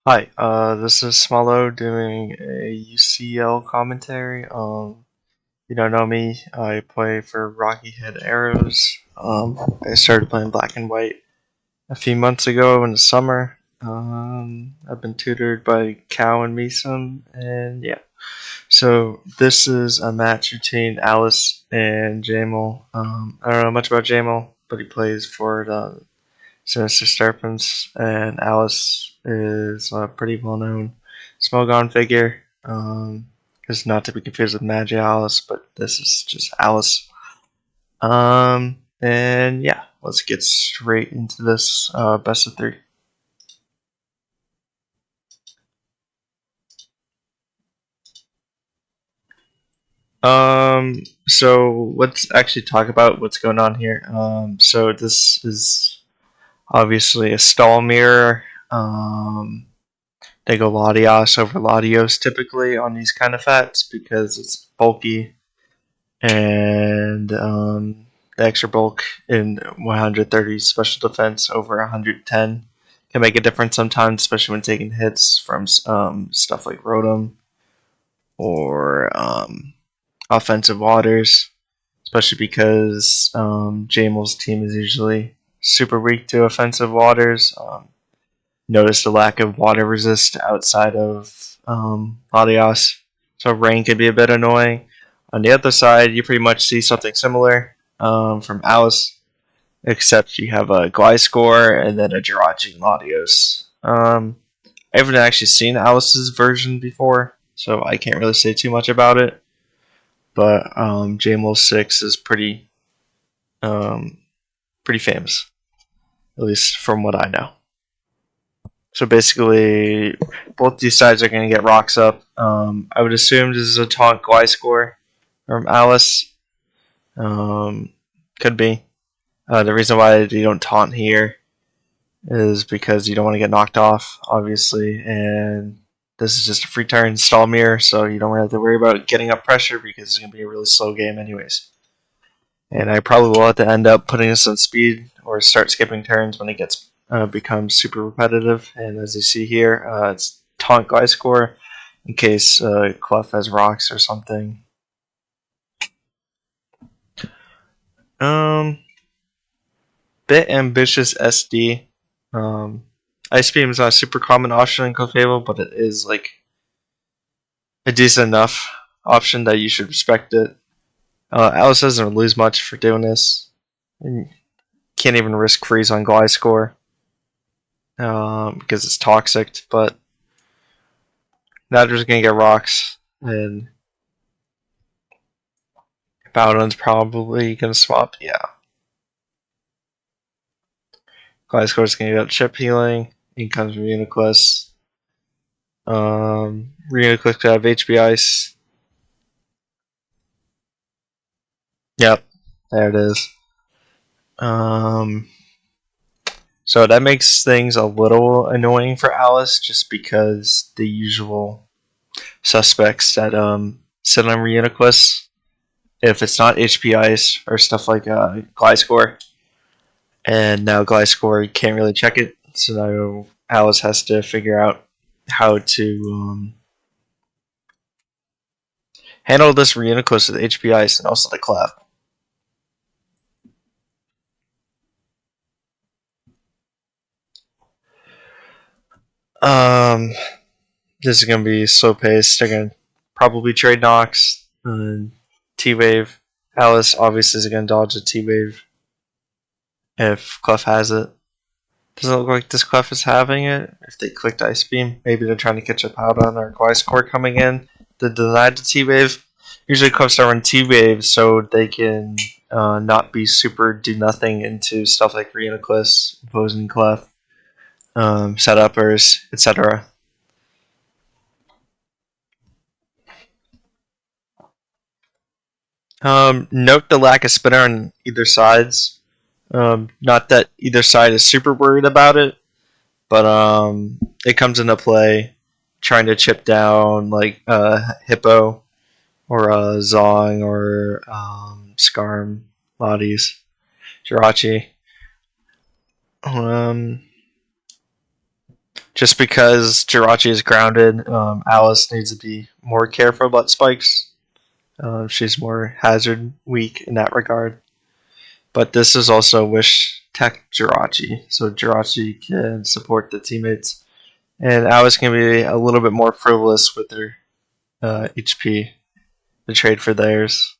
Hi, this is Smalo doing a UCL commentary. You don't know me, I play for Rocky Head Aeros. I started playing Black and White a few months ago in the summer. I've been tutored by Cow and Misum, and yeah. So this is a match between Aliss and Jamil. I don't know much about Jamil, but he plays for the Sinister Serpents, and Aliss is a pretty well-known SMOGON figure. Is not to be confused with Magic Alice, but this is just Aliss. And yeah, let's get straight into this best of three. So let's actually talk about what's going on here. So this is obviously a stall mirror. They go Latios over Latios typically on these kind of fats because it's bulky and the extra bulk in 130 special defense over 110 can make a difference sometimes, especially when taking hits from stuff like Rotom or offensive waters, especially because Jamil's team is usually super weak to offensive waters. Notice the lack of water resist outside of Latios, so rain can be a bit annoying. On the other side, you pretty much see something similar from Aliss, except you have a Gliscor and then a Jirachi Latios. I haven't actually seen Aliss's version before, so I can't really say too much about it. But Jamil 6 is pretty famous, at least from what I know. So basically, both these sides are going to get rocks up. I would assume this is a taunt Gliscor from Aliss. Could be. The reason why you don't taunt here is because you don't want to get knocked off, obviously, and this is just a free turn stall mirror, so you don't really have to worry about getting up pressure because it's going to be a really slow game anyways. And I probably will have to end up putting this on speed or start skipping turns when it gets becomes super repetitive. And as you see here, it's taunt Gliscor in case Clef has rocks or something. Bit ambitious SD. Ice Beam is not a super common option in Clefable, but it is like a decent enough option that you should respect it. Alice doesn't lose much for doing this. And can't even risk freeze on Gliscor because it's toxic, but now they're just gonna get rocks, and Bowden's probably gonna swap. Yeah, Gliscor's gonna get chip healing. In comes Reuniclus. Reuniclus could have HP Ice. Yep, there it is. So that makes things a little annoying for Aliss, just because the usual suspects that sit on Reuniclus, if it's not HP Ice or stuff like Gliscor, and now Gliscor can't really check it, so now Alice has to figure out how to handle this Reuniclus with HP Ice and also the Clef. This is going to be slow paced. They're going to probably trade Nox and T-Wave. Aliss obviously is going to dodge a T-Wave if Clef has it. Doesn't look like this Clef is having it. If they clicked Ice Beam, maybe they're trying to catch up out on our Gliscor coming in. They denied the T-Wave. Usually Clefs are on T-Wave so they can not be super do nothing into stuff like Reuniclus, opposing Clef, setuppers, etc. Note the lack of spinner on either sides. Not that either side is super worried about it, but it comes into play trying to chip down like Hippo or Zong or Skarm, Lotties, Jirachi. Just because Jirachi is grounded, Aliss needs to be more careful about spikes. She's more hazard weak in that regard. But this is also Wish Tech Jirachi, so Jirachi can support the teammates. And Aliss can be a little bit more frivolous with her HP to trade for theirs.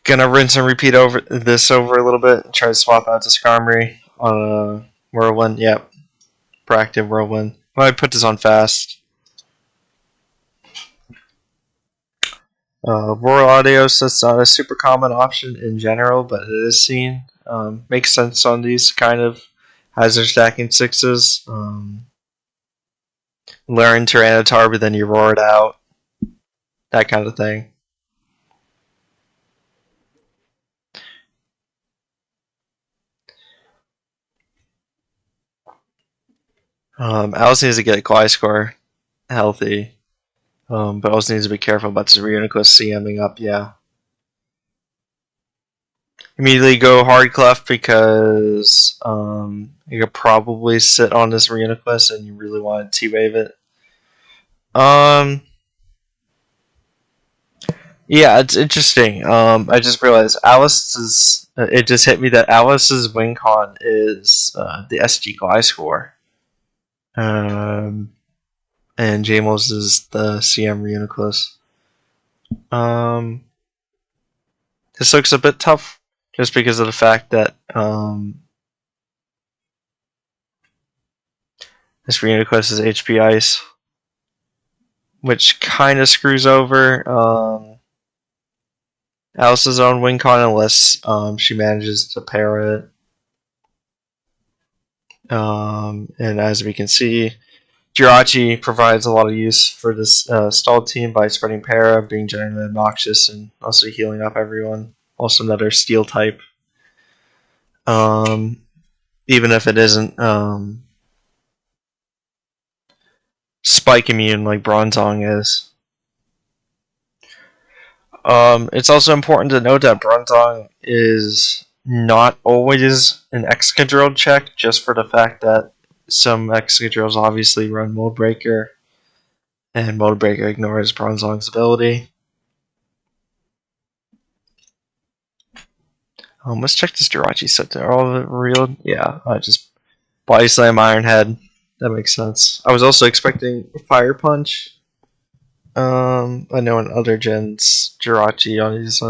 Gonna rinse and repeat over a little bit. Try to swap out to Skarmory on a Whirlwind. Yep, proactive Whirlwind. Well, I put this on fast. Royal Audios is not a super common option in general, but it is seen. Makes sense on these kind of hazard stacking 6s. Learn Tyranitar, but then you roar it out. That kind of thing. Aliss needs to get Gliscor healthy, but also needs to be careful about Serenico CMing up, yeah. Immediately go Hard Clef because you could probably sit on this Reuniquest and you really want to T-Wave it. Yeah, it's interesting. I just realized Aliss's. It just hit me that Aliss's win con is the SG Gliscor. And Jamil's is the CM Reuniquest. This looks a bit tough just because of the fact that this Reuniquest is HP Ice, which kind of screws over Aliss's own win con unless she manages to pair it. And as we can see, Jirachi provides a lot of use for this stalled team by spreading para, being generally obnoxious, and also healing up everyone. Also another steel type. Even if it isn't spike immune like Bronzong is. It's also important to note that Bronzong is not always an Excadrill check, just for the fact that some Excadrills obviously run Mold Breaker, and Mold Breaker ignores Bronzong's ability. Let's check this Jirachi set. Are all of it real? Yeah, I just Body Slam Iron Head. That makes sense. I was also expecting Fire Punch. I know in other gens, Jirachi on these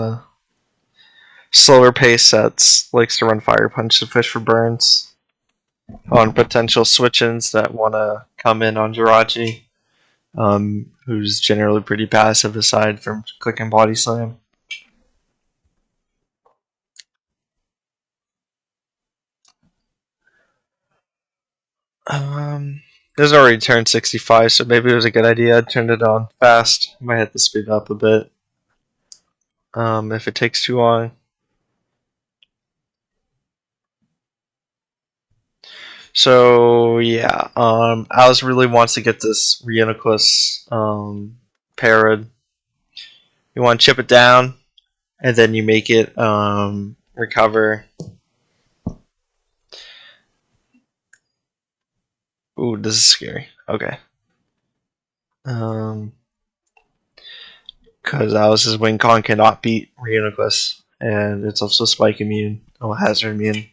slower pace sets likes to run Fire Punch to fish for burns on potential switch-ins that want to come in on Jirachi, who's generally pretty passive aside from clicking Body Slam. This already turned 65, so maybe it was a good idea I turned it on fast. I might have to speed up a bit if it takes too long. So yeah, Aliss really wants to get this Reuniquest parried. You want to chip it down, and then you make it recover. Ooh, this is scary. Okay. Because Aliss's win con cannot beat Reuniquest, and it's also spike immune, hazard immune.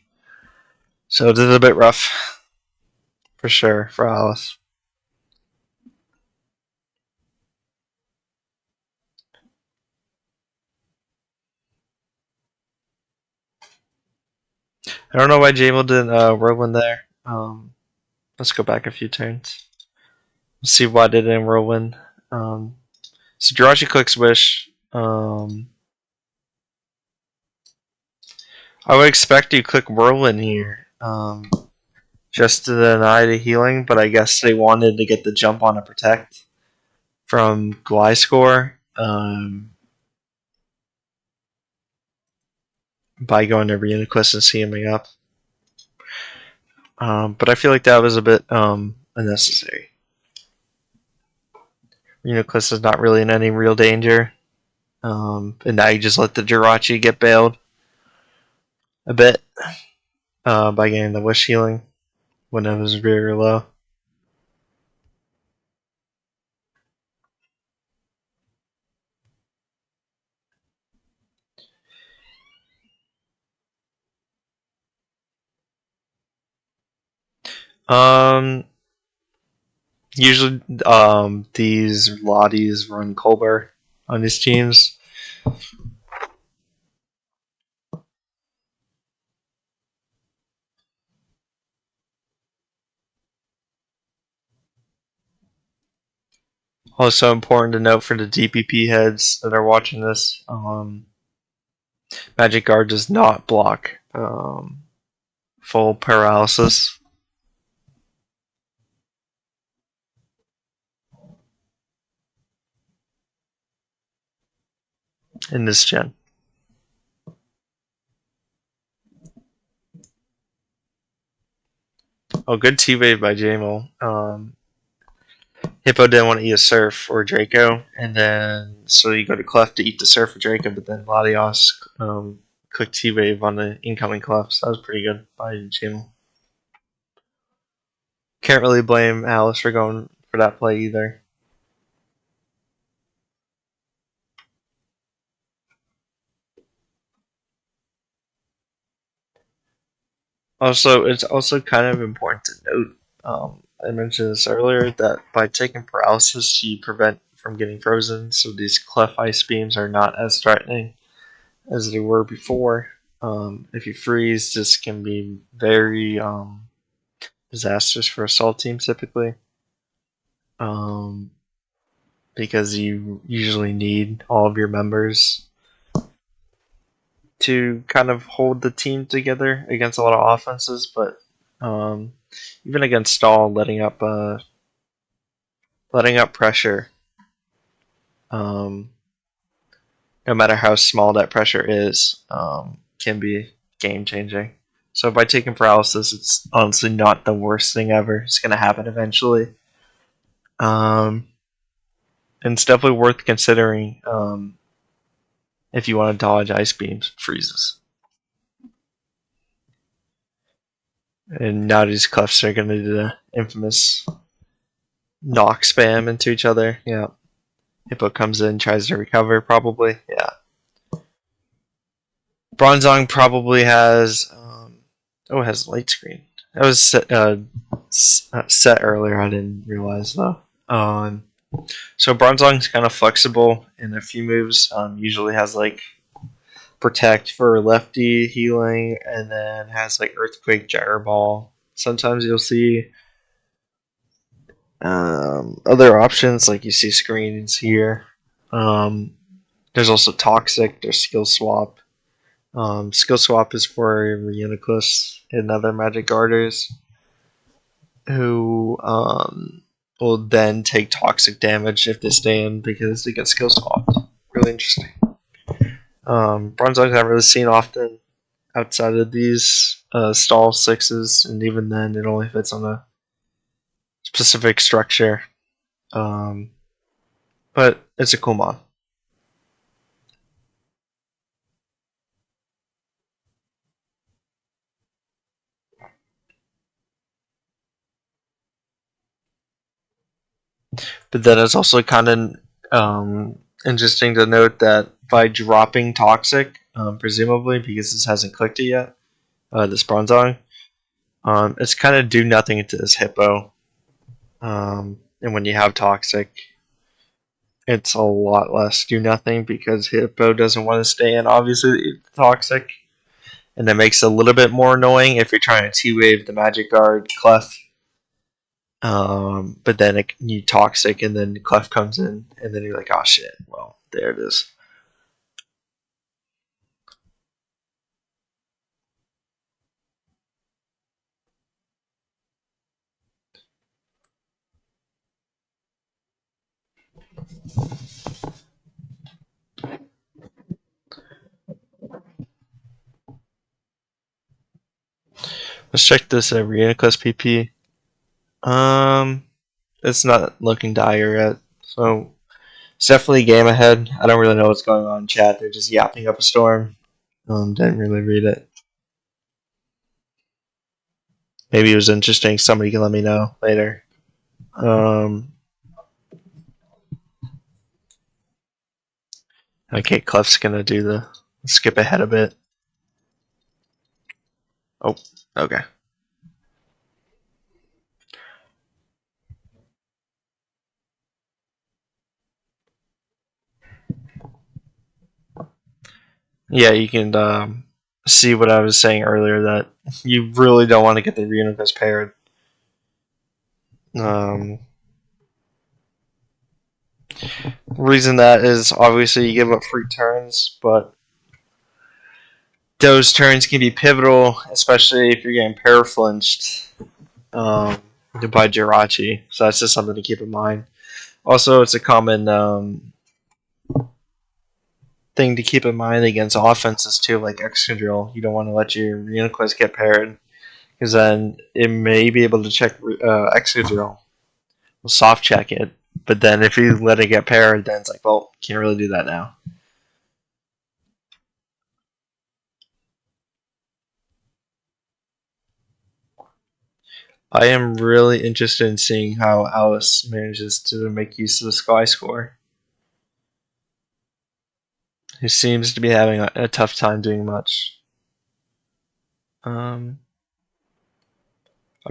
So this is a bit rough, for sure, for Aliss. I don't know why Jamil didn't Whirlwind there. Let's go back a few turns. Let's see why I did it in Whirlwind. So Jirachi clicks Wish. I would expect you click Whirlwind here. Just to deny the healing, but I guess they wanted to get the jump on a Protect from Gliscor by going to Reuniquest and CMing up. But I feel like that was a bit unnecessary. Reuniquest is not really in any real danger. And now you just let the Jirachi get bailed a bit by getting the wish healing when it was very low. Usually, these Lotties run Colbert on these teams. Also important to note for the DPP heads that are watching this, Magic Guard does not block full paralysis. In this gen. Oh, good T-Wave by Jamil. Hippo didn't want to eat a Surf or Draco, and then so you go to Clef to eat the Surf or Draco, but then Latios clicked T-Wave on the incoming Clef, so that was pretty good by Jamil. Can't really blame Aliss for going for that play either. Also, it's also kind of important to note, I mentioned this earlier, that by taking paralysis, you prevent from getting frozen, so these Clef Ice Beams are not as threatening as they were before. If you freeze, this can be very disastrous for assault teams typically, because you usually need all of your members to kind of hold the team together against a lot of offenses, but even against stall, letting up pressure, no matter how small that pressure is, can be game changing. So by taking paralysis, it's honestly not the worst thing ever. It's going to happen eventually. And it's definitely worth considering if you want to dodge Ice Beams, freezes. And now these Clefs are going to do the infamous knock spam into each other. Yeah. Hippo comes in, tries to recover, probably. Yeah. Bronzong probably has... it has light screen. That was set earlier, I didn't realize, though. So Bronzong's kind of flexible in a few moves. Usually has, like, Protect for lefty healing, and then has, like, Earthquake, Gyro Ball. Sometimes you'll see other options, like you see screens here. There's also Toxic, there's Skill Swap. Skill Swap is for Reuniclus and other Magic Guarders who will then take toxic damage if they stay in because they get skill swapped. Really interesting. Bronzong's not really seen often outside of these stall sixes, and even then it only fits on a specific structure. But it's a cool mod. But then it's also kind of interesting to note that by dropping Toxic, presumably because this hasn't clicked it yet, this Bronzong, it's kind of do nothing to this Hippo. And when you have Toxic, it's a lot less do nothing because Hippo doesn't want to stay in, obviously, it's Toxic. And that makes it a little bit more annoying if you're trying to T-Wave the Magic Guard Clef. But then you Toxic, and then Clef comes in, and then you're like, oh shit, well, there it is. Let's check this Reuniclus PP. It's not looking dire yet, so It's definitely a game ahead. I don't really know what's going on in chat. They're just yapping up a storm. Didn't really read it. Maybe it was interesting. Somebody can let me know later. Okay, Clef's gonna do the skip ahead a bit. Oh, okay. Yeah, you can see what I was saying earlier, that you really don't want to get the Reuniclus paired. Reason that is obviously you give up free turns, but those turns can be pivotal, especially if you're getting pair flinched by Jirachi. So that's just something to keep in mind. Also, it's a common thing to keep in mind against offenses too, like extra drill. You don't want to let your Reuniclus get paired, because then it may be able to check extra drill. We'll soft check it, but then if you let it get paired, then it's like, well, can't really do that now. I am really interested in seeing how Aliss manages to make use of the Sky Score. He seems to be having a tough time doing much. I'm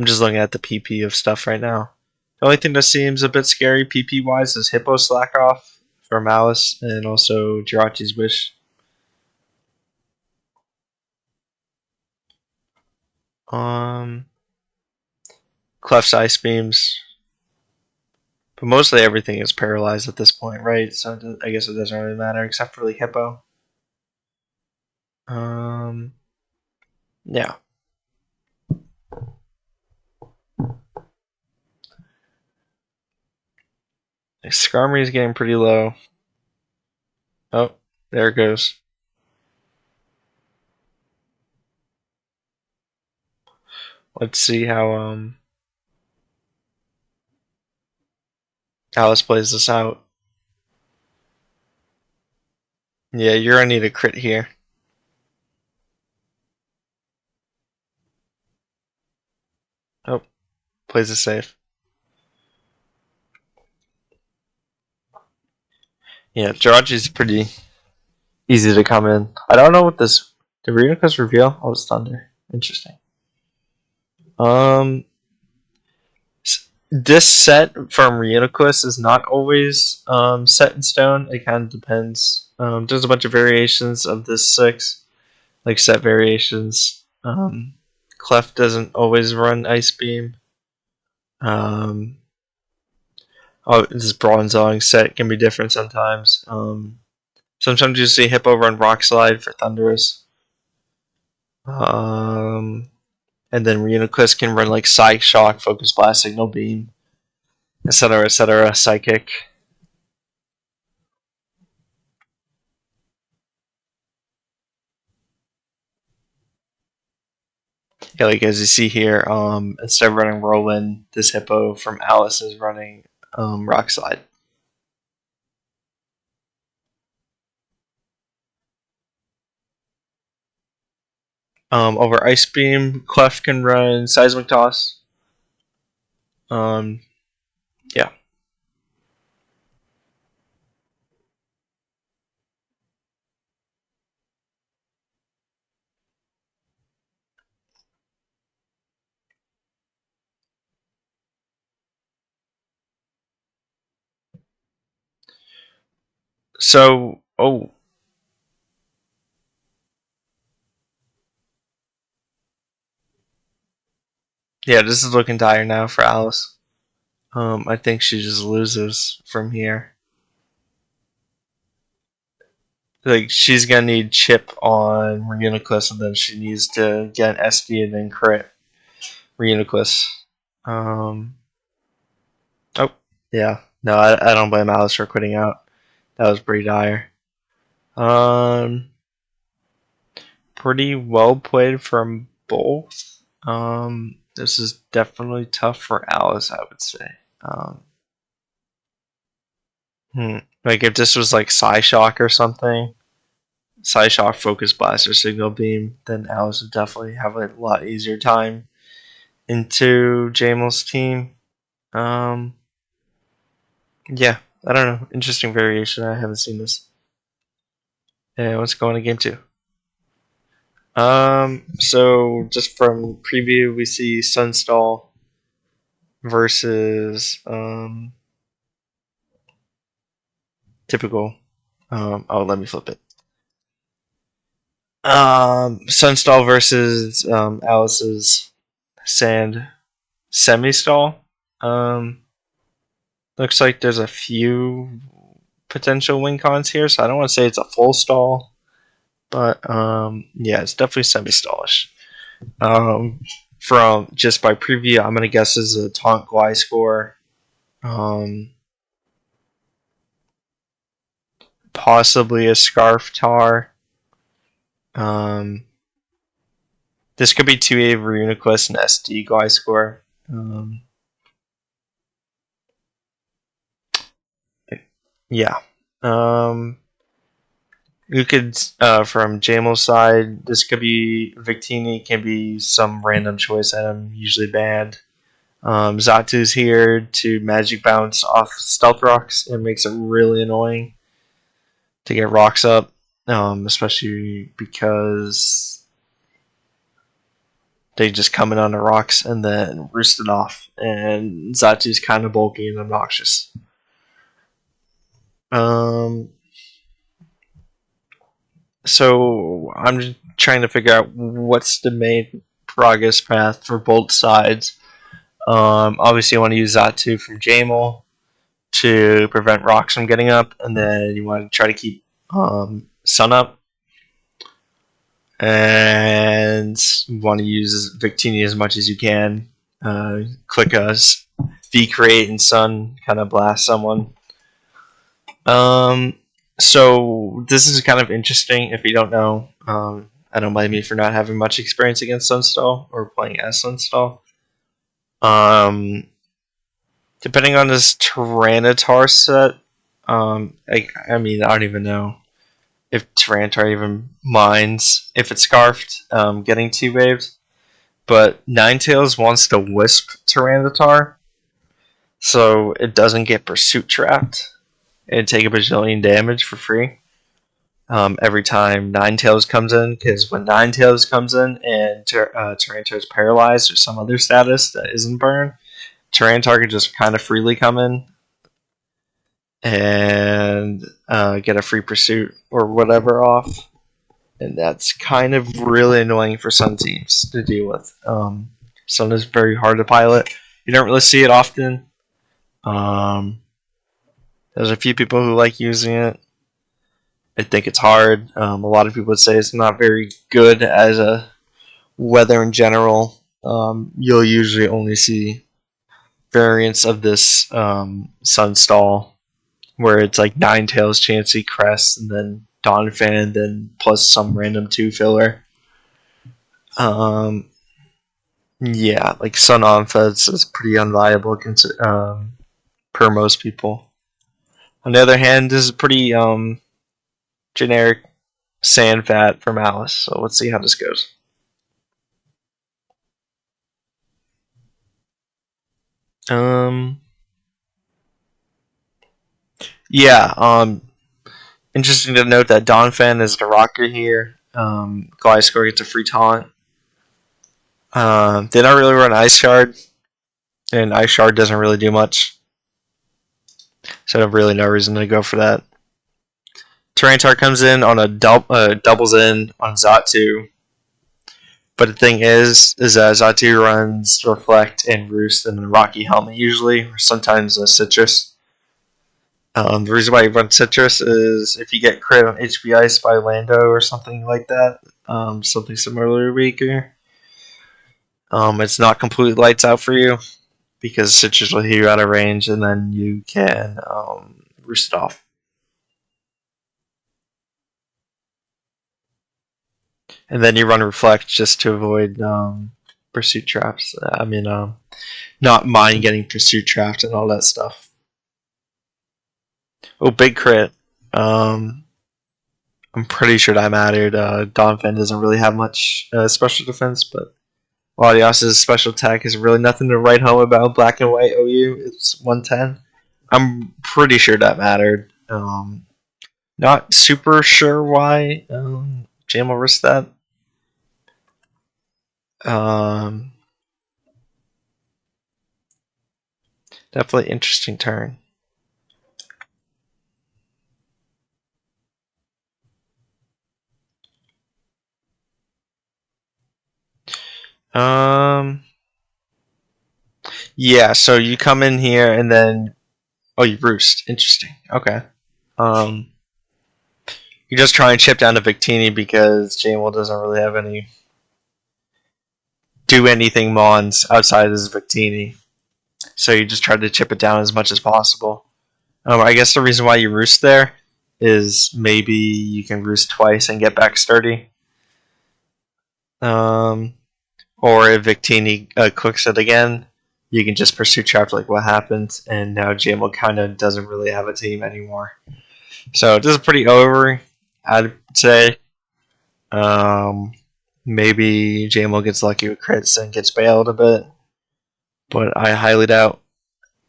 just looking at the PP of stuff right now. The only thing that seems a bit scary PP wise is Hippo Slack Off from Aliss, and also Jirachi's Wish. Clef's Ice Beams. But mostly everything is paralyzed at this point, right? So I guess it doesn't really matter, except for the Hippo. Yeah. Skarmory is getting pretty low. Oh, there it goes. Let's see how Aliss plays this out. Yeah, you're gonna need a crit here. Oh, plays it safe. Yeah, Jirachi's pretty easy to come in. I don't know what this. Did Reuniclus reveal? Oh, it's Thunder. Interesting. This set from Reuniclus is not always set in stone. It kind of depends. There's a bunch of variations of this 6, like set variations. Clef doesn't always run Ice Beam. This Bronzong set can be different sometimes. Sometimes you see Hippo run Rock Slide for Thunderous. And then Reuniclus can run like Psych Shock, Focus Blast, Signal Beam, etc., Psychic. Yeah, like as you see here, instead of running Whirlwind, this Hippo from Aliss is running Rock Slide. Over Ice Beam, Clef can run Seismic Toss. Yeah. So, yeah, this is looking dire now for Aliss. I think she just loses from here. Like, she's gonna need chip on Reuniclus, and then she needs to get an SD and then crit Reuniclus. Oh, yeah. No, I don't blame Aliss for quitting out. That was pretty dire. Pretty well played from both. This is definitely tough for Aliss, I would say. Like if this was like Psyshock or something, Psyshock, Focus Blast, or Signal Beam, then Aliss would definitely have a lot easier time into Jamil's team. Yeah, I don't know. Interesting variation. I haven't seen this. And let's go on to game 2. So just from preview, we see Sunstall versus typical. Let me flip it. Sunstall versus Aliss's Sand Semi-Stall. Looks like there's a few potential win cons here, so I don't want to say it's a full stall, but yeah, it's definitely semi-stallish. From just by preview, I'm gonna guess is a taunt Glide score. Possibly a Scarf Tar. This could be 2A Runequest and SD Glide score. Yeah. You could, from Jamil's side, this could be Victini, can be some random choice item, usually banned. Zatu's here to magic bounce off stealth rocks. It makes it really annoying to get rocks up, especially because they just come in on the rocks and then roost it off. And Zatu's kind of bulky and obnoxious. So I'm just trying to figure out what's the main progress path for both sides. Obviously, you want to use Zatu from Jamil to prevent rocks from getting up, and then you want to try to keep Sun up, and you want to use Victini as much as you can. Click a V create and Sun, kind of blast someone. So this is kind of interesting if you don't know. I don't blame you for not having much experience against Sunstall or playing as Sunstall. Depending on this Tyranitar set, I mean, I don't even know if Tyranitar even minds if it's Scarfed, getting 2 waves. But Ninetales wants to Wisp Tyranitar, so it doesn't get Pursuit Trapped and take a bajillion damage for free every time Ninetales comes in, because when Ninetales comes in and Tyranitar is paralyzed or some other status that isn't burn, Tyranitar can just kind of freely come in and get a free pursuit or whatever off, and that's kind of really annoying for some teams to deal with. Sun is very hard to pilot. You don't really see it often. There's a few people who like using it. I think it's hard. A lot of people would say it's not very good as a weather in general. You'll usually only see variants of this Sunstall where it's like Ninetales, Chansey, Crest, and then Donphan, then plus some random 2 filler. Yeah, like Sun Onfeds is pretty unviable per most people. On the other hand, this is pretty generic Sand Fat from Aliss, so let's see how this goes. Yeah, interesting to note that Donphan is the rocker here. Gliscor gets a free taunt. They don't really run Ice Shard, and Ice Shard doesn't really do much. So really no reason to go for that. Tyranitar comes in on a doubles in on Zatu. But the thing is that Zatu runs Reflect and Roost and a Rocky Helmet usually, or sometimes a Citrus. The reason why you run Citrus is if you get crit on HP Ice by Lando or something like that, something similarly weaker. It's not completely lights out for you, because Citrus will hit you out of range, and then you can Roost it off. And then you run Reflect just to avoid Pursuit Traps. I mean, not mind getting Pursuit Trapped and all that stuff. Oh, big crit. I'm pretty sure that mattered. Donovan doesn't really have much special defense, but Latias's special attack is really nothing to write home about. Black and white OU, it's 110. I'm pretty sure that mattered. Not super sure why Jamil risked that. Definitely interesting turn. Yeah, so you come in here and then you roost. Interesting. Okay. You just try and chip down to Victini because Jamil doesn't really have any do anything Mons outside of his Victini. So you just try to chip it down as much as possible. I guess the reason why you roost there is maybe you can roost twice and get back sturdy. Or if Victini clicks it again, you can just pursue trap like what happened, and now Jamil kind of doesn't really have a team anymore. So this is pretty over, I'd say. Maybe Jamil gets lucky with crits and gets bailed a bit, but I highly doubt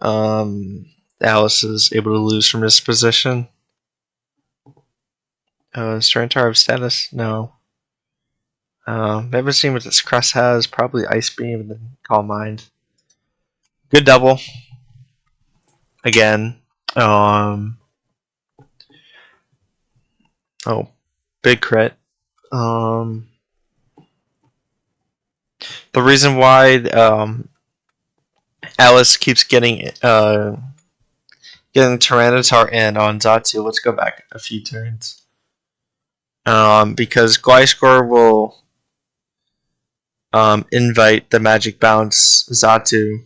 Aliss is able to lose from this position. Strantar of status? No. Never seen what this crest has. Probably Ice Beam and then Calm Mind. Good double. Again. Oh, big crit. The reason why Aliss keeps getting Tyranitar in on Xatu. Let's go back a few turns. Because Gliscor will invite the Magic Bounce Xatu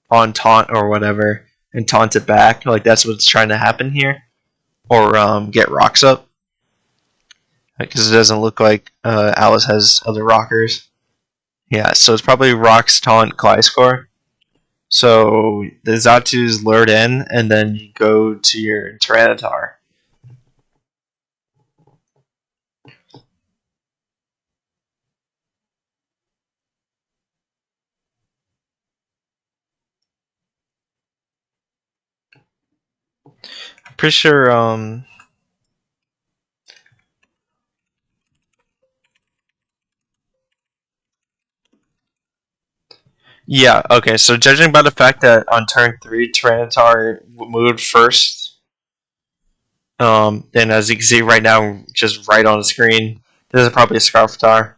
on taunt or whatever and taunt it back. Like that's what's trying to happen here. Or get rocks up. Because it doesn't look like Aliss has other rockers. Yeah, so it's probably rocks, taunt, Gliscor. So the Xatu's lured in, and then you go to your Tyranitar. I'm pretty sure. Yeah, okay, so judging by the fact that on turn 3, Tyranitar moved first, and as you can see right now, just right on the screen, this is probably a Scarftar,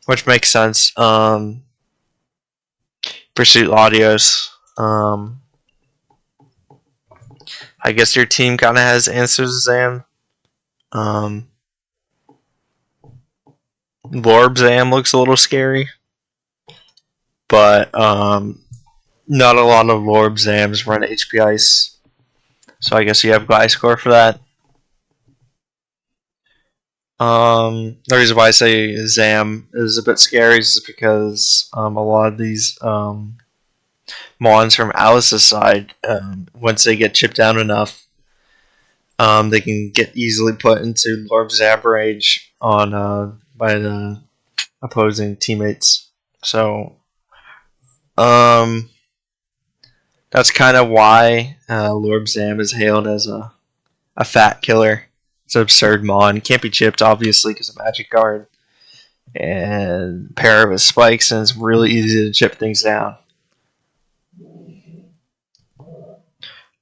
which makes sense. Pursuit Audios. I guess your team kind of has answers, Zam. Lorb Zam looks a little scary. But not a lot of Lorb Zams run HP Ice. So I guess you have Gliscor for that. The reason why I say Zam is a bit scary is because a lot of these Mons from Aliss's side, once they get chipped down enough, they can get easily put into Lorb Zam rage on by the opposing teammates. So that's kind of why Lorb Zam is hailed as a fat killer. It's an absurd mon. Can't be chipped, obviously, because of Magic Guard. And pair of his spikes, and it's really easy to chip things down.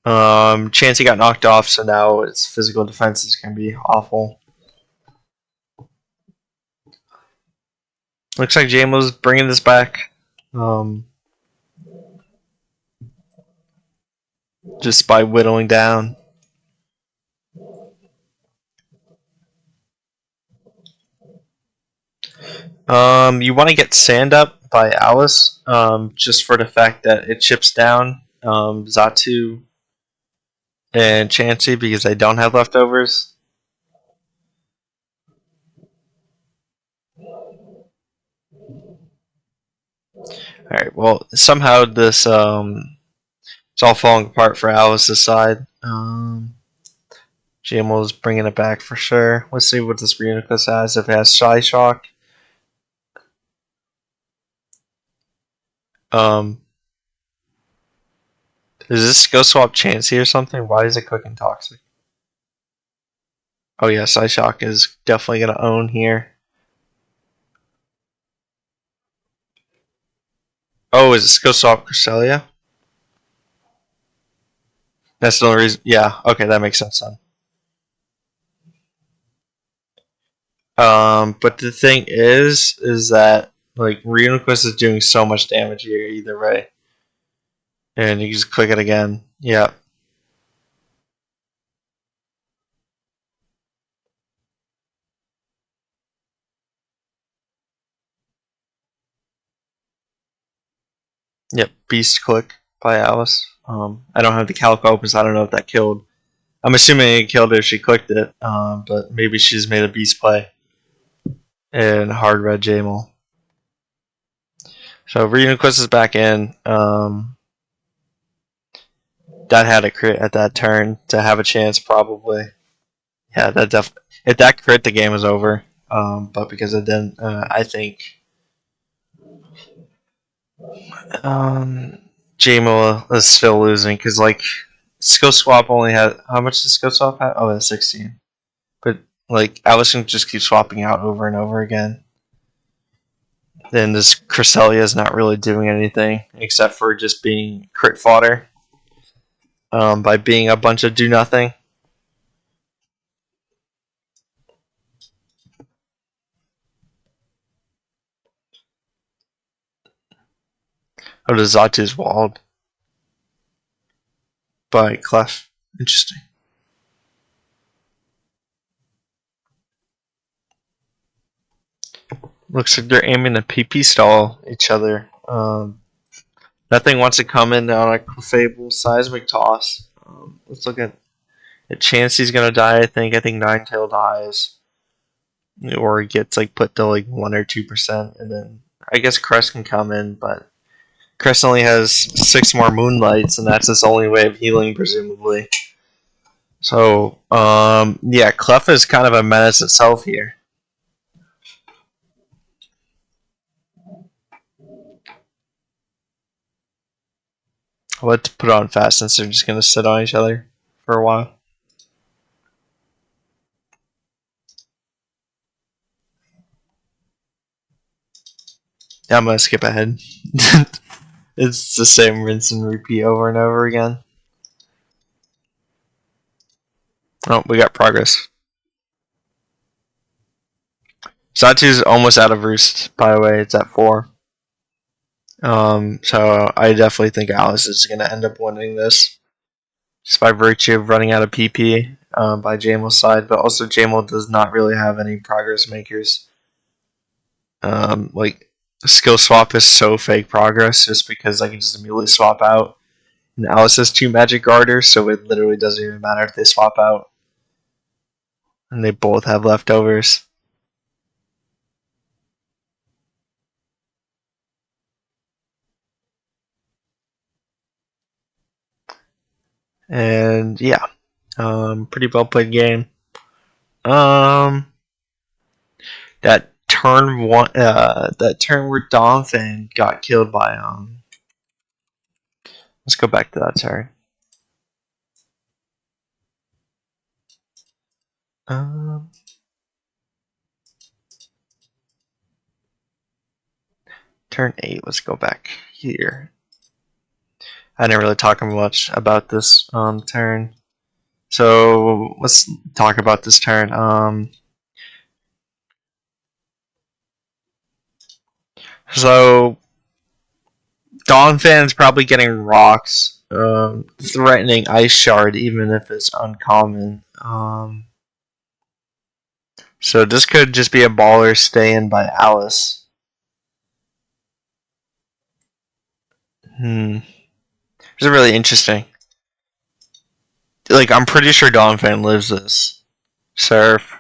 Chansey got knocked off, so now its physical defense is going to be awful. Looks like Jamil's bringing this back. Just by whittling down. You want to get Sand Up by Aliss, just for the fact that it chips down Xatu and Chansey because they don't have leftovers. Alright, well, somehow this it's all falling apart for Aliss's side. Jamil's bringing it back for sure. Let's see what this Reuniclus has. If it has Shy Shock. Is this skill swap Chansey or something? Why is it clicking Toxic? Oh yeah, Shy Shock is definitely going to own here. Oh, is it skill swap Cresselia? That's the only reason. Yeah, okay, that makes sense then. But the thing is that like Reuniclus is doing so much damage here either way. And you just click it again. Yeah. Yep, Beast Click by Aliss. I don't have the calc open, so I don't know if that killed. I'm assuming it killed her if she clicked it, but maybe she's made a beast play. And hard red Jamil. So Reuniclus is back in. That had a crit at that turn to have a chance, probably. Yeah, that definitely. If that crit, the game was over. But because it didn't, I think Jamil is still losing because like skill swap only had how much does skill swap have? Oh, it's 16. But like Aliss can just keep swapping out over and over again. Then this Cresselia is not really doing anything except for just being crit fodder. By being a bunch of do nothing. Oh, the Zatu's walled by Clef. Interesting. Looks like they're aiming to PP stall each other. Nothing wants to come in on a Clefable Seismic Toss. Let's look at it. Chansey's gonna die, I think. I think Ninetail dies. Or it gets like put to like 1 or 2%. And then I guess Crest can come in, but Crest only has 6 more Moonlights, and that's his only way of healing, presumably. So, yeah, Clef is kind of a menace itself here. Let's put on fast since they're just going to sit on each other for a while. Yeah, I'm going to skip ahead. It's the same rinse and repeat over and over again. Oh, we got progress. Zatu's almost out of Roost, by the way. It's at 4. So I definitely think Aliss is going to end up winning this. Just by virtue of running out of PP by Jamil's side. But also Jamil does not really have any progress makers. Like, skill swap is so fake progress just because I can just immediately swap out. And Aliss has 2 magic garters, so it literally doesn't even matter if they swap out. And they both have leftovers. And yeah, pretty well played game. That turn one, that turn where Donphan got killed by Let's go back to that turn. Turn 8. Let's go back here. I didn't really talk much about this turn. So let's talk about this turn. So Donphan's probably getting rocks, threatening Ice Shard even if it's uncommon. So this could just be a baller stay-in by Aliss. This is really interesting. Like, I'm pretty sure Donphan lives this. Surf.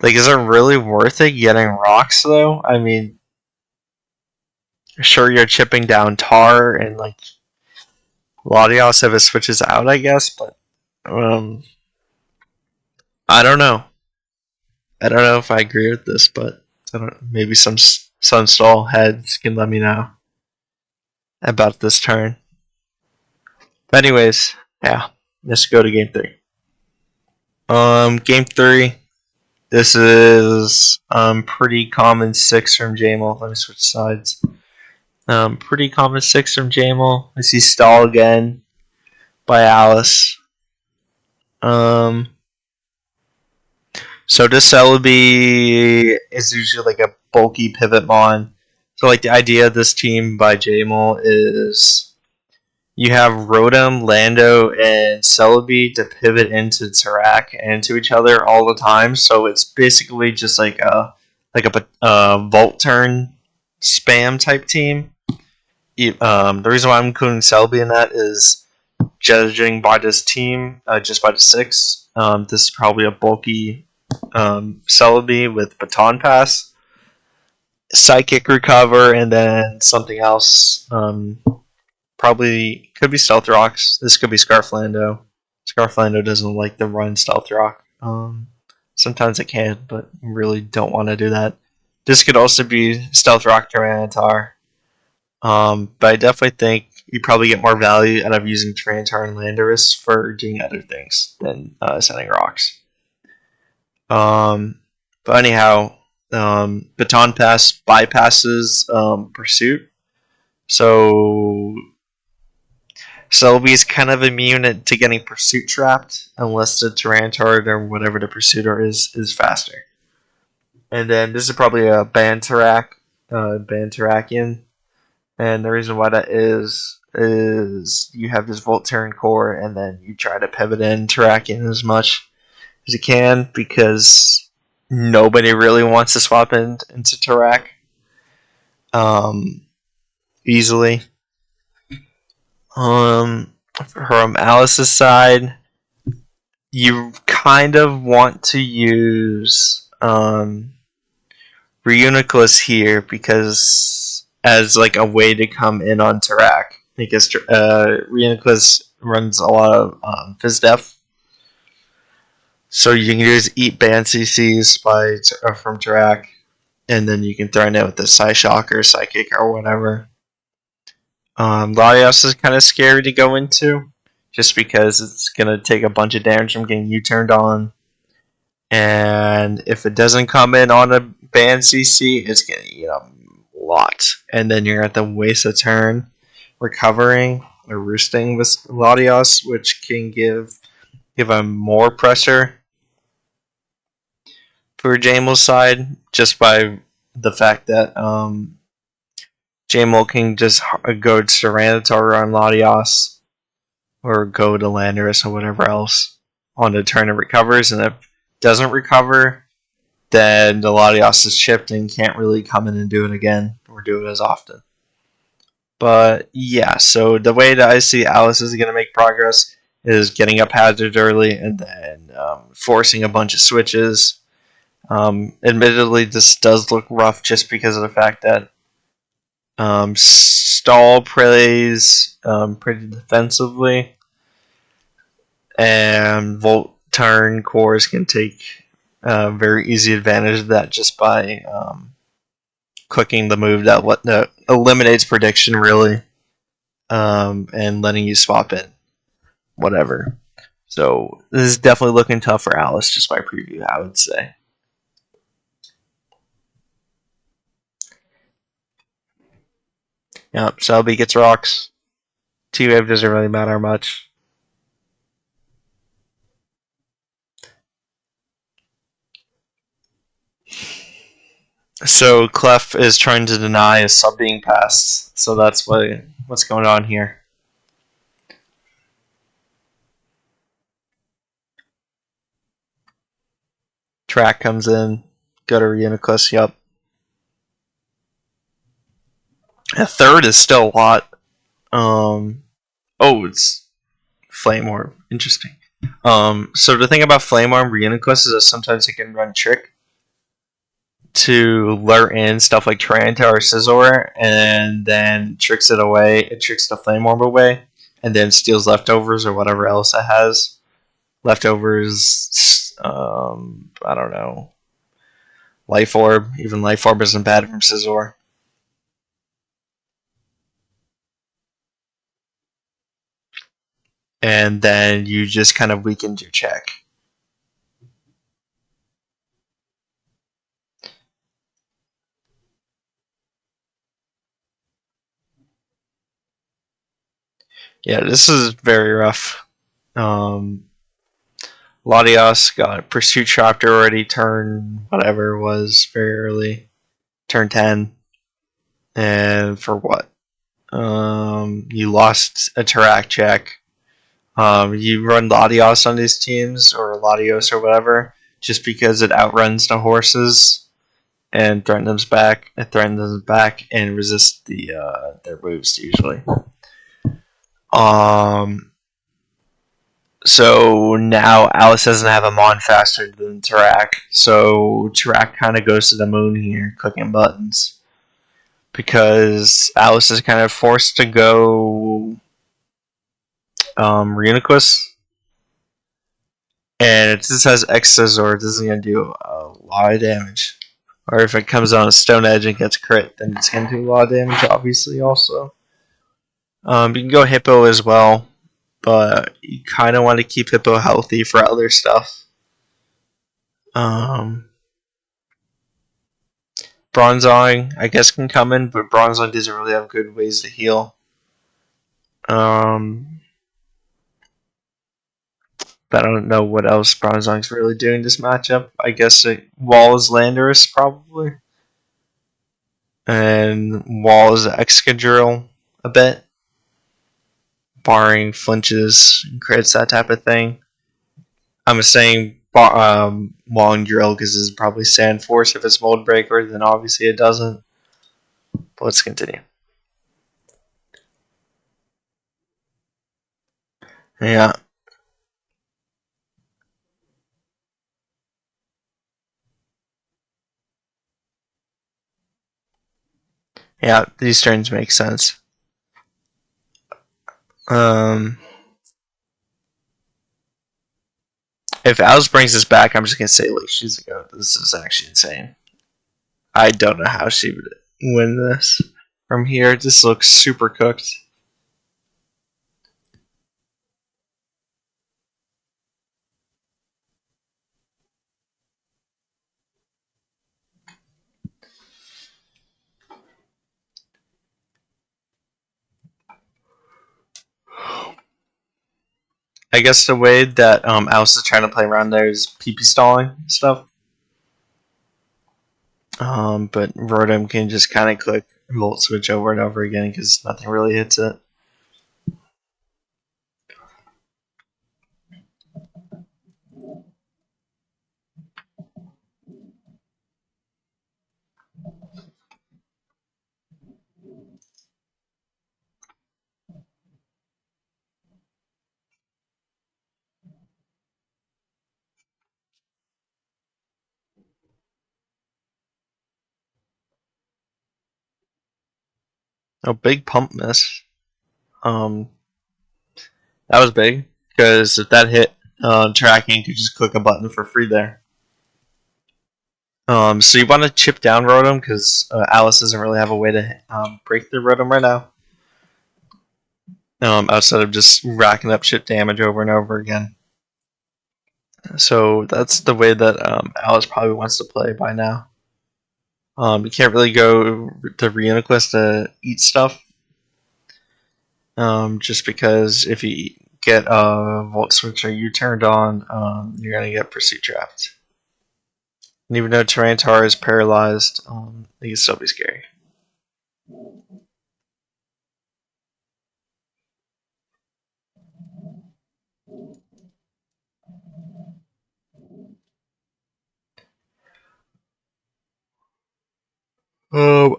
Like, is it really worth it getting rocks, though? I mean, sure, you're chipping down Tar and, like, Latios if it switches out, I guess, but, I don't know. I don't know if I agree with this, but I don't. Maybe some Sunstall heads can let me know about this turn. But anyways, yeah, let's go to game 3. Game 3. This is pretty common 6 from Jamil. Let me switch sides. Pretty common 6 from Jamil. I see stall again by Aliss. So this Celebi is usually like a bulky pivot mon. So like the idea of this team by Jamil is you have Rotom, Lando, and Celebi to pivot into Terac and into each other all the time. So it's basically just like a Volt turn spam type team. The reason why I'm including Celebi in that is judging by this team, just by the 6. This is probably a bulky Celebi with Baton Pass, Psychic Recover, and then something else. Probably could be Stealth Rocks. This could be Scarflando. Scarflando doesn't like to run Stealth Rock. Sometimes it can, but really don't want to do that. This could also be Stealth Rock Tyranitar. But I definitely think you probably get more value out of using Tyranitar and Landorus for doing other things than sending rocks. But anyhow, Baton Pass bypasses Pursuit. So Celebi is kind of immune to getting Pursuit trapped unless the Tyranitar or whatever the Pursuiter is faster. And then this is probably a Bantaracian. And the reason why that is you have this Volturn core and then you try to pivot in Terrakion as much as you can because nobody really wants to swap into Terac easily. From Aliss's side, you kind of want to use Reuniclus here because as like a way to come in on Terac because Reuniclus runs a lot of Fizz Def. So you can just eat Band CCs from Terac, and then you can throw it with the Psyshock or Psychic or whatever. Latios is kind of scary to go into, just because it's going to take a bunch of damage from getting U-turned on. And if it doesn't come in on a Band CC, it's going to eat a lot. And then you're going to have to waste a turn recovering or roosting with Latios, which can give him more pressure for Jamil's side, just by the fact that Jamil can just go to Tyranitar on Latios, or go to Landorus or whatever else on the turn it recovers, and if it doesn't recover, then the Latios is chipped and can't really come in and do it again, or do it as often. But yeah, so the way that I see Aliss is going to make progress is getting up hazard early and then forcing a bunch of switches. Admittedly, this does look rough just because of the fact that Stall plays pretty defensively, and Volt turn cores can take very easy advantage of that just by clicking the move that eliminates prediction, really, and letting you swap in whatever. So this is definitely looking tough for Aliss just by preview, I would say. Yep, Celebi gets rocks. T-Wave doesn't really matter much. So Clef is trying to deny a sub being passed. So that's what's going on here. Track comes in. Go to Reuniclus, yep. A third is still a lot. It's Flame Orb. Interesting. So the thing about Flame Orb Reuniclus is that sometimes it can run Trick to lure in stuff like Tyranitar or Scizor, and then tricks it away. It tricks the Flame Orb away, and then steals leftovers or whatever else it has. Leftovers, I don't know. Life Orb. Even Life Orb isn't bad from Scizor. And then you just kind of weakened your check. Yeah, this is very rough. Latios got Pursuit Chapter already, turn whatever it was, very early. Turn 10. And for what? You lost a Tarak check. You run Latios on these teams, or Latios or whatever, just because it outruns the horses and threatens them back, and resists their moves usually. So now Aliss doesn't have a Mon faster than Tarak, so Tarak kind of goes to the moon here, clicking buttons, because Aliss is kind of forced to go Reuniclus, and it just has X Scizor. This is going to do a lot of damage. Or if it comes on a Stone Edge and gets crit, then it's going to do a lot of damage, obviously, also. You can go Hippo as well, but you kind of want to keep Hippo healthy for other stuff. Bronzong, I guess, can come in, but Bronzong doesn't really have good ways to heal. But I don't know what else Bronzong's really doing this matchup. I guess Wall is Landorus, probably. And Wall is Excadrill a bit. Barring flinches and crits, that type of thing. I'm saying Wall and Drill because it's probably Sand Force. If it's Mold Breaker, then obviously it doesn't. But let's continue. Yeah. Yeah, these turns make sense. If Alice brings this back, I'm just going to say, like, she's a goat. This is actually insane. I don't know how she would win this. From here, this looks super cooked. I guess the way that Alice is trying to play around there is PP stalling stuff. But Rotom can just kind of click Volt Switch over and over again because nothing really hits it. Oh, big pump miss. That was big because if that hit, tracking could just click a button for free there. So you want to chip down Rotom because Alice doesn't really have a way to break through Rotom right now. Outside of just racking up chip damage over and over again. So that's the way that Alice probably wants to play by now. You can't really go to Reuniclus to eat stuff. Just because if you get a Volt Switch or you turned on, you're going to get Pursuit Trapped. And even though Tyranitar is paralyzed, it can still be scary.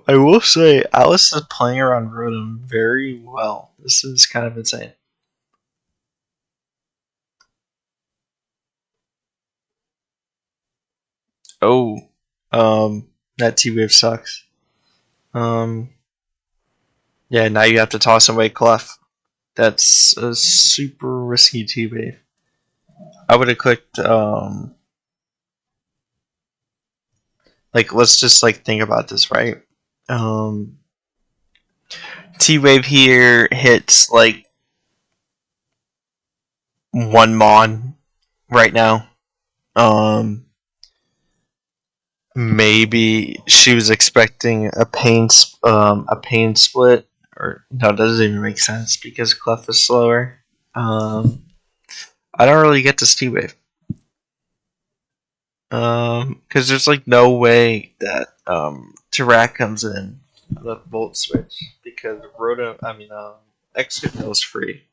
I will say, Alice is playing around Rotom very well. This is kind of insane. Oh, that T-Wave sucks. Yeah, now you have to toss away Clef. That's a super risky T-Wave. I would have clicked, like, let's just like think about this, right? T-Wave here hits like 1 Mon right now. Maybe she was expecting a pain split, or no, it doesn't even make sense because Clef is slower. I don't really get this T-Wave. Because there's like no way that Tarak comes in the Volt Switch because Execute is free.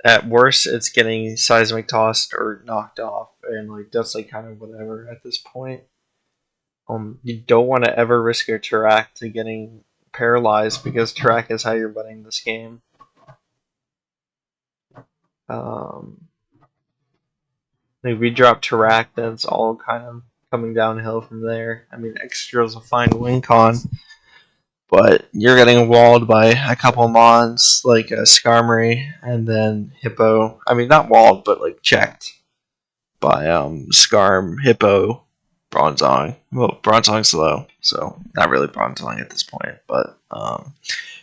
At worst, it's getting Seismic tossed or knocked off, and like that's like kind of whatever at this point. You don't want to ever risk your Tarak to getting paralyzed because Tarak is how you're winning this game. If we drop Tarak, then it's all kind of coming downhill from there. I mean, Extra's a fine win con, but you're getting walled by a couple mons like Skarmory and then Hippo. I mean, not walled, but like checked by Skarm, Hippo, Bronzong. Well, Bronzong's low, so not really Bronzong at this point. But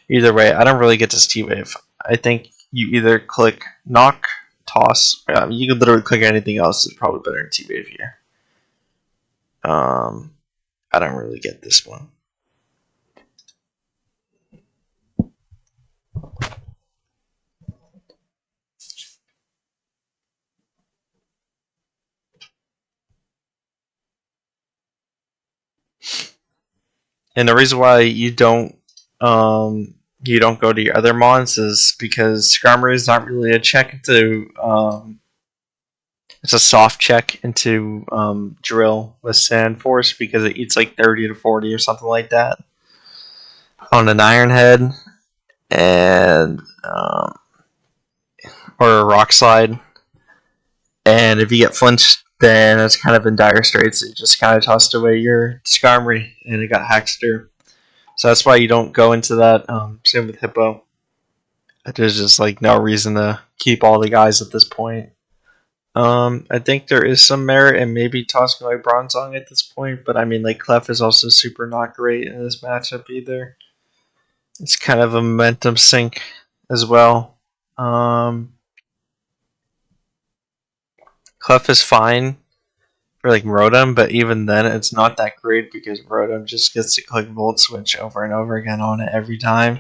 either way, I don't really get this T-Wave. I think you either click Knock, Toss. You could literally click anything else. It's probably better than T-Wave here. I don't really get this one. And the reason why you don't go to your other mons is because Skarmory is not really a check into it's a soft check into Drill with Sand Force because it eats like 30 to 40 or something like that on an Iron Head and or a Rock Slide. And if you get flinched, then it's kind of in dire straits. It just kind of tossed away your Skarmory and it got Hackster. So that's why you don't go into that. Same with Hippo. There's just like no reason to keep all the guys at this point. I think there is some merit in maybe tossing like Bronzong at this point, but I mean like Clef is also super not great in this matchup either. It's kind of a momentum sink as well. Clef is fine for like Rotom, but even then it's not that great because Rotom just gets to click Volt Switch over and over again on it every time.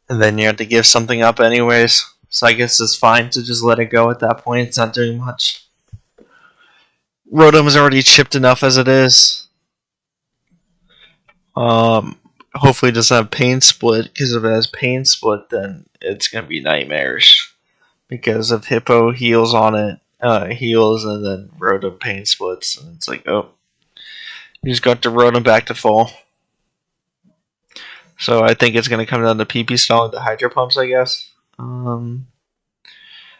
And then you have to give something up anyways. So I guess it's fine to just let it go at that point. It's not doing much. Rotom is already chipped enough as it is. Hopefully it doesn't have Pain Split, because if it has Pain Split, then it's going to be nightmarish. Because if Hippo heals on it, heals and then Rotom Pain Splits, and it's like, oh, you just got to Rotom back to full. So I think it's going to come down to PP Stall and the Hydro Pumps, I guess.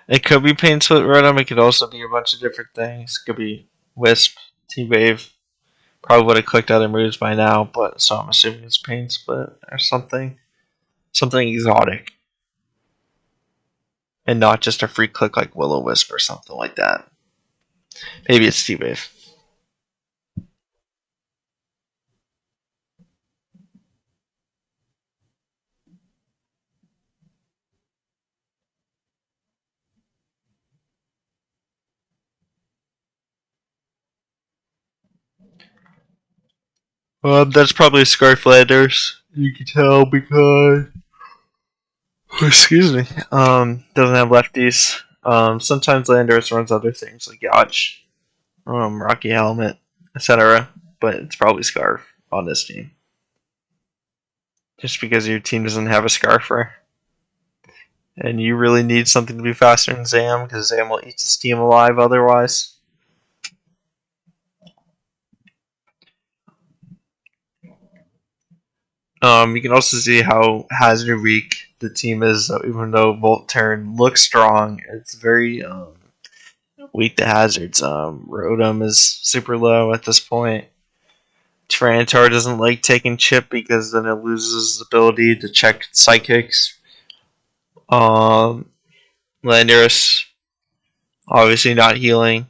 It could be Pain Split Rotom. It could also be a bunch of different things. It could be Wisp, T-Wave. Probably would have clicked other moves by now, but so I'm assuming it's Pain Split or something. Something exotic. And not just a free click like Will-O-Wisp or something like that. Maybe it's T-Wave. That's probably Scarflanders. You can tell because excuse me. Doesn't have lefties. Sometimes Landers runs other things like Yacht, Rocky Helmet, etc. But it's probably Scarf on this team. Just because your team doesn't have a Scarfer. And you really need something to be faster than Zam, because Zam will eat this team alive otherwise. You can also see how Hazard weak the team is, even though Volt Turn looks strong. It's very weak to Hazards. Rotom is super low at this point. Tyranitar doesn't like taking Chip because then it loses the ability to check Psychics. Landorus, obviously not healing.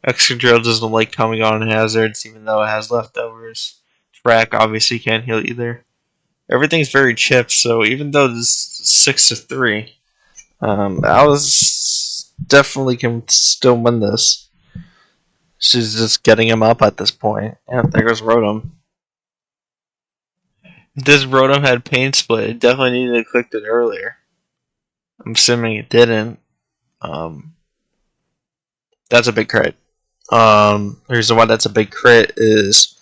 Extra drill doesn't like coming on hazards, even though it has leftovers. Track obviously can't heal either. Everything's very chipped, so even though this is 6-3, Aliss definitely can still win this. She's just getting him up at this point. And there goes Rotom. If this Rotom had Pain Split, it definitely needed to click it earlier. I'm assuming it didn't. That's a big crit. The reason why that's a big crit is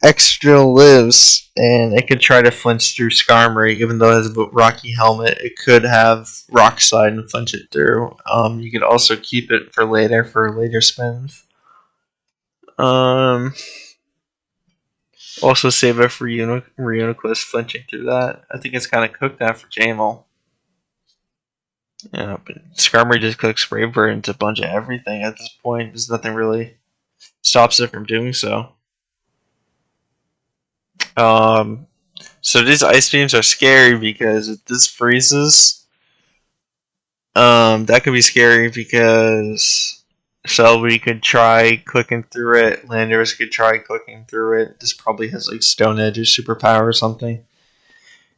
extra lives, and it could try to flinch through Skarmory, even though it has a Rocky Helmet. It could have Rock Slide and flinch it through. You could also keep it for later spins. Also save it for Reuniclus flinching through that. I think it's kind of cooked now for Jamil. Yeah, but Skarmory just clicks Brave Bird into a bunch of everything at this point. There's nothing really stops it from doing so. So these Ice Beams are scary because if this freezes, that could be scary because Shelby could try clicking through it, Landorus could try clicking through it. This probably has like Stone Edge or Superpower or something.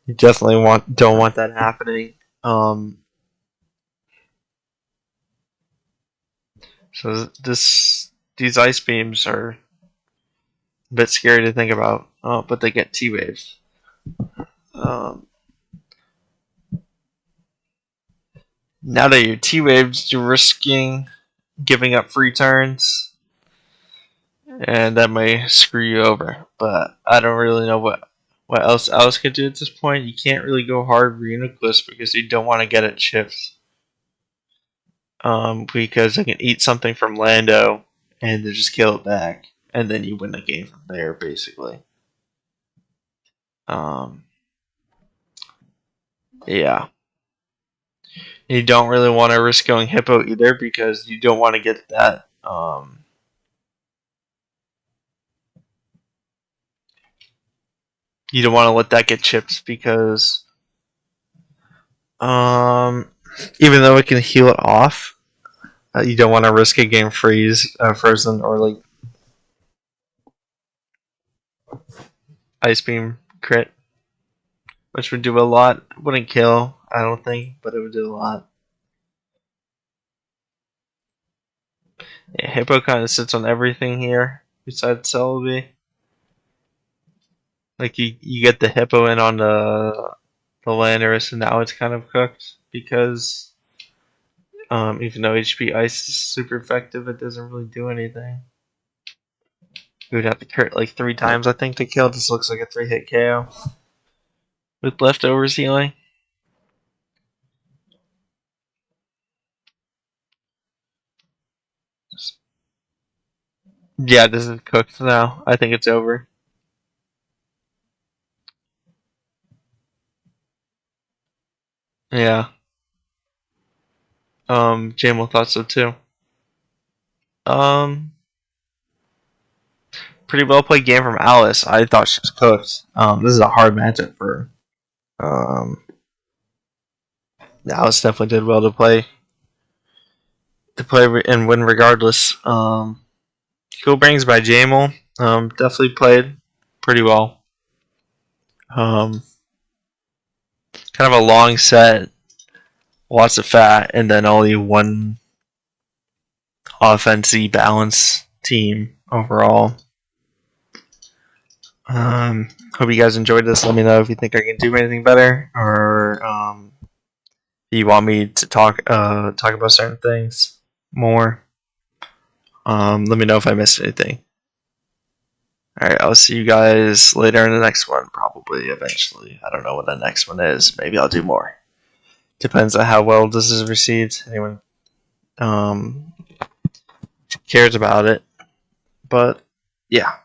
You definitely don't want that happening. So these Ice Beams are a bit scary to think about, but they get T-Waves. Now that you're T-Waves, you're risking giving up free turns, and that may screw you over. But I don't really know what else Aliss could do at this point. You can't really go hard Reuniclus because you don't want to get it chips. Because I can eat something from Lando and then just kill it back, and then you win the game from there, basically. Yeah. You don't really want to risk going Hippo either because you don't want to get that. You don't want to let that get chipped because, even though it can heal it off, you don't want to risk a game frozen or like Ice Beam crit, which would do a lot. Wouldn't kill, I don't think, but it would do a lot. Yeah, Hippo kind of sits on everything here besides Celebi. Like you get the Hippo in on the Landorus, and now it's kind of cooked because even though HP Ice is super effective, it doesn't really do anything. You would have to crit like 3 times, I think, to kill. This looks like a 3-hit KO with leftovers healing. Yeah, this is cooked now. I think it's over. Yeah. Jamil thought so too. Pretty well played game from Aliss. I thought she was cooked. This is a hard matchup for her. Aliss definitely did well to play and win regardless. Cool Brings by Jamil. Definitely played pretty well. Kind of a long set, lots of fat, and then only one offensive balance team overall. Hope you guys enjoyed this. Let me know if you think I can do anything better, or you want me to talk about certain things more. Let me know if I missed anything. Alright, I'll see you guys later in the next one, probably, eventually. I don't know what the next one is. Maybe I'll do more. Depends on how well this is received. Anyone cares about it. But, yeah.